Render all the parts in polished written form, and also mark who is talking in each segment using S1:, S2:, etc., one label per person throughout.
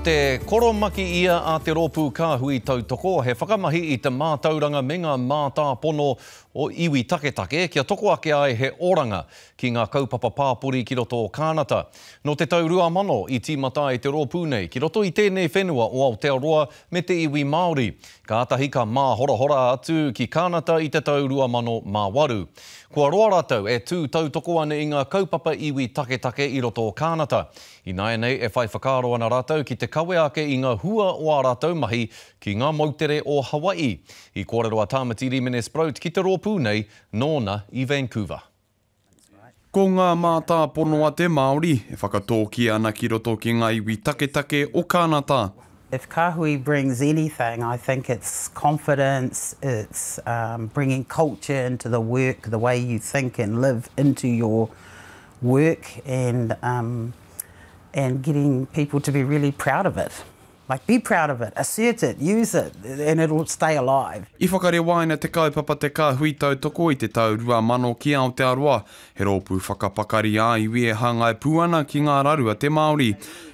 S1: Te koromaki ia a te rōpū kāhui tautoko, he whakamahi i te mātauranga me ngā mātāpono o iwi taketake, kia toko ake ai he oranga ki ngā kaupapa pāpuri ki roto o Kānata. No te tau 2000 i tīmata i te rōpū nei, ki roto i tēnei whenua o Aotearoa me te iwi Māori. Ka atahi ka māhora-hora atu ki Kānata i te tau 2008. Kua roa rātou e tū tautoko ane i ngā kaupapa iwi taketake i roto o Kānata. I nāia nei e whai whakaro ana rātou ki te kawe ake i ngā hua o a rātou mahi ki ngā mautere o Hawaii. I kōrero a Tāmatiri Menesprout ki te rōpū nei, nōna i Vancouver.
S2: Ko ngā mātāpono a te Māori, e whakatōki ana ki roto ki ngā iwi taketake o Kānata.
S3: If Kāhui brings anything, I think it's confidence, it's bringing culture into the work, the way you think and live into your work, and getting people to be really proud of it. Like, be proud of it, assert it, use it, and it'll stay alive.
S2: I whakare waina te kaupapa te kāhui tautoko i te tau 2000 ki Aotearoa, he rōpū whakapakari a iwi e hangai puana ki ngā rarua te Māori.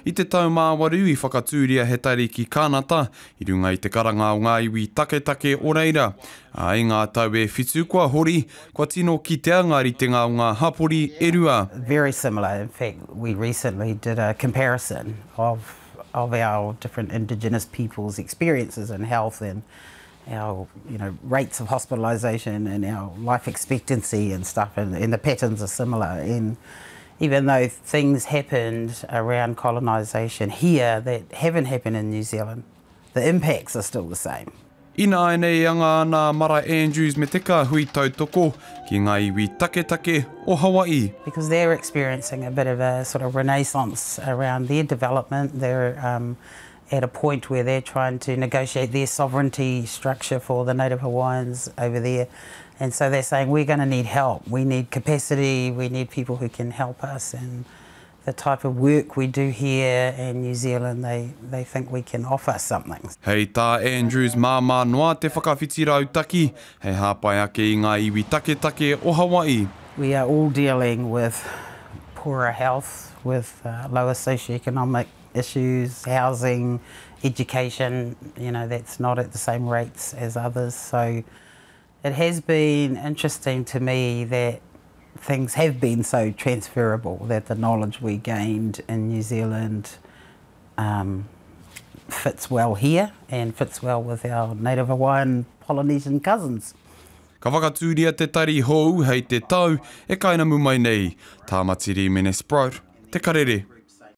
S2: I te tau māwaru i whakatūria he tari ki Kānata, i runga i te karanga o ngā iwi taketake o reira. I ngā tau e whitu kua hori, kua tino ki te angari te ngā o ngā hapori e rua.
S3: Very similar. In fact, we recently did a comparison of our different Indigenous peoples' experiences in health and our rates of hospitalisation and our life expectancy and stuff, and the patterns are similar. And even though things happened around colonisation here that haven't happened in New Zealand, the impacts are still the same.
S2: Ina nei anga ana Mara Andrews me te kāhui tautoko ki ngā iwi taketake o Hawaii.
S3: Because they're experiencing a bit of a sort of renaissance around their development. They're at a point where they're trying to negotiate their sovereignty structure for the native Hawaiians over there. And so they're saying, we're going to need help. We need capacity. We need people who can help us. And the type of work we do here in New Zealand, they think we can offer something.
S2: Hei tā Andrews māmā noa te whakawhiti rautaki, hei hāpai ake i ngā iwi taketake o Hawaii.
S3: We are all dealing with poorer health, with lower socioeconomic issues, housing, education, that's not at the same rates as others. So it has been interesting to me that things have been so transferable, that the knowledge we gained in New Zealand fits well here and fits well with our native Hawaiian Polynesian cousins.
S2: Ka whakatūria te tari hou hei te tau, e kaina mumai nei, Tāmatiri Menesprout, te karere.